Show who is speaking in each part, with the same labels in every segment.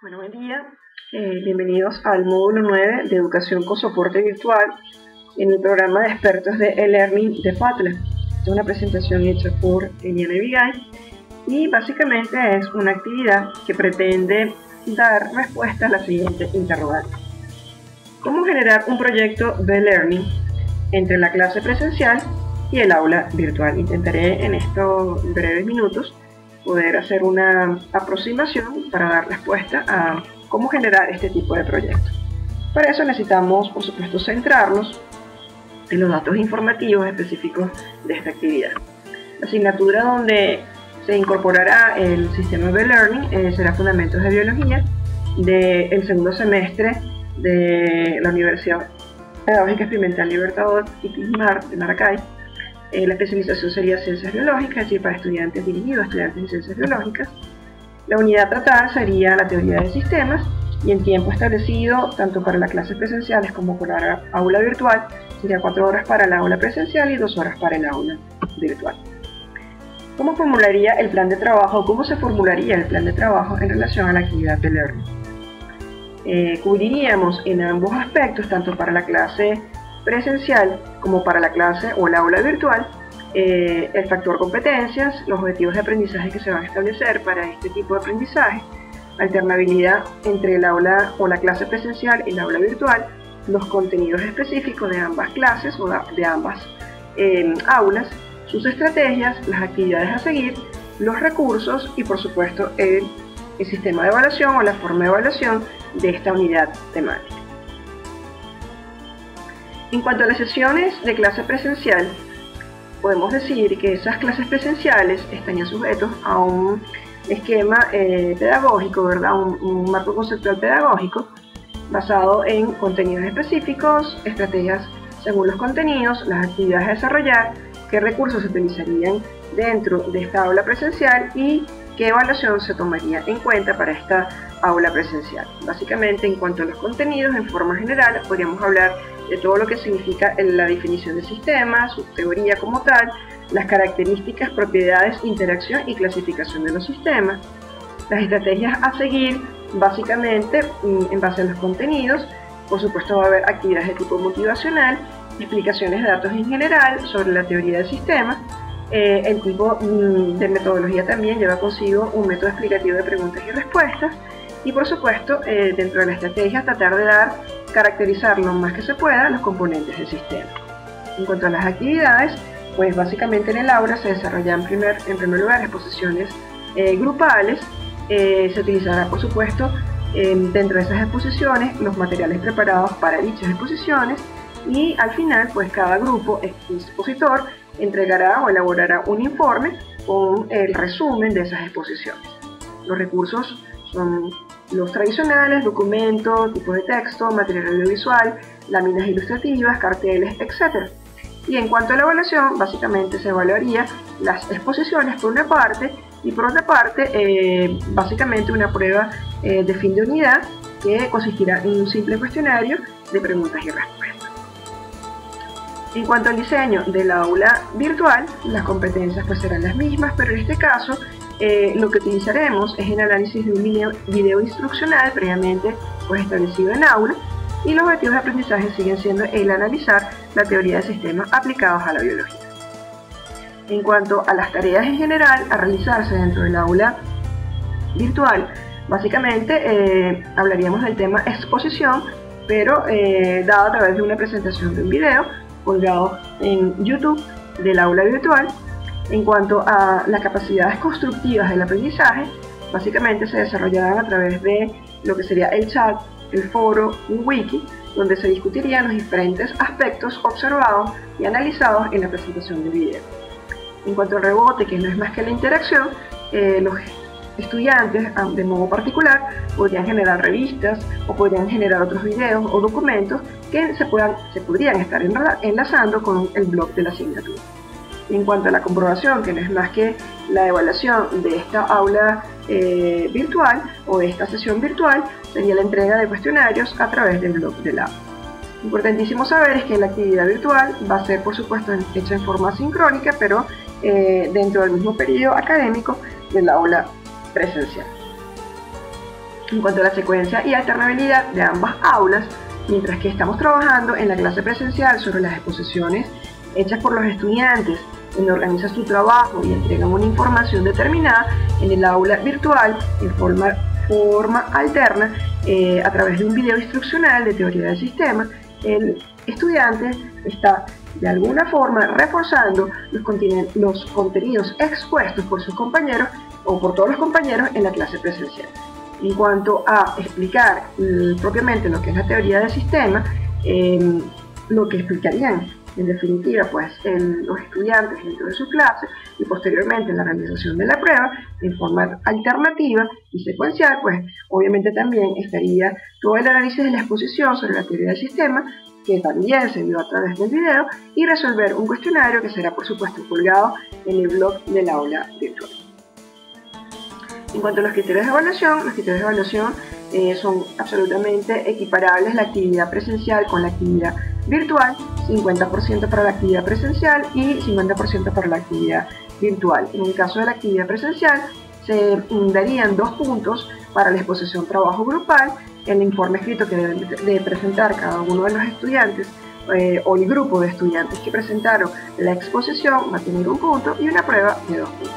Speaker 1: Bueno, buen día. Bienvenidos al módulo 9 de Educación con Soporte Virtual en el programa de expertos de e-learning de Padlet. Es una presentación hecha por Eliana Vigay y básicamente es una actividad que pretende dar respuesta a la siguiente interrogante. ¿Cómo generar un proyecto de e-learning entre la clase presencial y el aula virtual? Intentaré en estos breves minutos poder hacer una aproximación para dar respuesta a cómo generar este tipo de proyectos. Para eso necesitamos, por supuesto, centrarnos en los datos informativos específicos de esta actividad. La asignatura donde se incorporará el sistema de learning será Fundamentos de Biología del segundo semestre de la Universidad Pedagógica Experimental Libertador Itismar de Maracay. La especialización sería Ciencias Biológicas, es decir, para estudiantes dirigidos a estudiantes de Ciencias Biológicas. La unidad a tratar sería la teoría de sistemas y el tiempo establecido tanto para las clases presenciales como para la aula virtual sería 4 horas para el aula presencial y 2 horas para el aula virtual. ¿Cómo formularía el plan de trabajo? ¿Cómo se formularía el plan de trabajo en relación a la actividad de learning? Cubriríamos en ambos aspectos, tanto para la clase presencial como para la clase o el aula virtual, el factor competencias, los objetivos de aprendizaje que se van a establecer para este tipo de aprendizaje, alternabilidad entre el aula o la clase presencial y el aula virtual, los contenidos específicos de ambas clases o de ambas aulas, sus estrategias, las actividades a seguir, los recursos y por supuesto el sistema de evaluación o la forma de evaluación de esta unidad temática. En cuanto a las sesiones de clase presencial, podemos decir que esas clases presenciales estarían sujetos a un esquema pedagógico, ¿verdad? Un marco conceptual pedagógico basado en contenidos específicos, estrategias según los contenidos, las actividades a desarrollar, qué recursos se utilizarían dentro de esta aula presencial y qué evaluación se tomaría en cuenta para esta aula presencial. Básicamente, en cuanto a los contenidos, en forma general, podríamos hablar de todo lo que significa la definición de sistemas, su teoría como tal, las características, propiedades, interacción y clasificación de los sistemas, las estrategias a seguir, básicamente en base a los contenidos. Por supuesto va a haber actividades de tipo motivacional, explicaciones de datos en general sobre la teoría del sistema. El tipo de metodología también lleva consigo un método explicativo de preguntas y respuestas y por supuesto dentro de la estrategia tratar de caracterizar lo más que se pueda los componentes del sistema. En cuanto a las actividades, pues básicamente en el aula se desarrollan en primer lugar exposiciones grupales, se utilizará por supuesto dentro de esas exposiciones los materiales preparados para dichas exposiciones y al final pues cada grupo expositor entregará o elaborará un informe con el resumen de esas exposiciones. Los recursos son los tradicionales, documentos, tipos de texto, material audiovisual, láminas ilustrativas, carteles, etc. Y en cuanto a la evaluación, básicamente se evaluaría las exposiciones por una parte y por otra parte básicamente una prueba de fin de unidad que consistirá en un simple cuestionario de preguntas y respuestas. En cuanto al diseño del aula virtual, las competencias pues serán las mismas, pero en este caso lo que utilizaremos es el análisis de un video instruccional previamente pues establecido en aula y los objetivos de aprendizaje siguen siendo el analizar la teoría de sistemas aplicados a la biología. En cuanto a las tareas en general a realizarse dentro del aula virtual, básicamente hablaríamos del tema exposición, pero dado a través de una presentación de un video colgado en YouTube del aula virtual. En cuanto a las capacidades constructivas del aprendizaje, básicamente se desarrollarán a través de lo que sería el chat, el foro, un wiki, donde se discutirían los diferentes aspectos observados y analizados en la presentación del video. En cuanto al rebote, que no es más que la interacción, los estudiantes, de modo particular, podrían generar revistas o podrían generar otros videos o documentos que se podrían estar enlazando con el blog de la asignatura. En cuanto a la comprobación, que no es más que la evaluación de esta aula virtual o de esta sesión virtual, sería la entrega de cuestionarios a través del blog del aula. Importantísimo saber es que la actividad virtual va a ser, por supuesto, hecha en forma sincrónica, pero dentro del mismo periodo académico del aula presencial. En cuanto a la secuencia y alternabilidad de ambas aulas, mientras que estamos trabajando en la clase presencial sobre las exposiciones hechas por los estudiantes, donde organizan su trabajo y entregan una información determinada, en el aula virtual, en forma alterna, a través de un video instruccional de teoría del sistema, el estudiante está de alguna forma reforzando los contenidos expuestos por sus compañeros o por todos los compañeros en la clase presencial. En cuanto a explicar propiamente lo que es la teoría del sistema, lo que explicarían en definitiva pues los estudiantes dentro de su clase y posteriormente en la realización de la prueba en forma alternativa y secuencial, pues obviamente también estaría todo el análisis de la exposición sobre la teoría del sistema, que también se vio a través del video, y resolver un cuestionario que será por supuesto colgado en el blog del aula virtual. En cuanto a los criterios de evaluación son absolutamente equiparables la actividad presencial con la actividad virtual, 50% para la actividad presencial y 50% para la actividad virtual. En el caso de la actividad presencial se darían 2 puntos para la exposición trabajo grupal, el informe escrito que deben de presentar cada uno de los estudiantes o el grupo de estudiantes que presentaron la exposición va a tener 1 punto y una prueba de 2 puntos.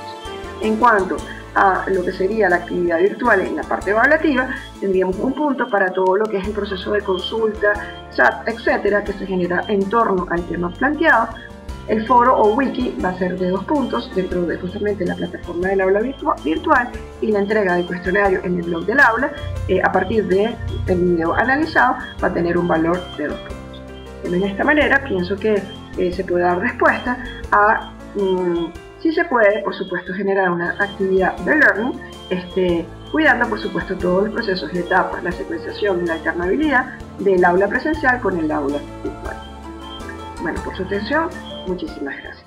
Speaker 1: En cuanto a lo que sería la actividad virtual en la parte evaluativa, tendríamos 1 punto para todo lo que es el proceso de consulta, chat, etcétera, que se genera en torno al tema planteado. El foro o wiki va a ser de 2 puntos dentro de justamente la plataforma del aula virtual, y la entrega del cuestionario en el blog del aula a partir del video analizado va a tener un valor de 2 puntos. De esta manera pienso que se puede dar respuesta a si se puede, por supuesto, generar una actividad de learning, cuidando, por supuesto, todos los procesos y etapas, la secuenciación y la alternabilidad del aula presencial con el aula virtual. Bueno, por su atención, muchísimas gracias.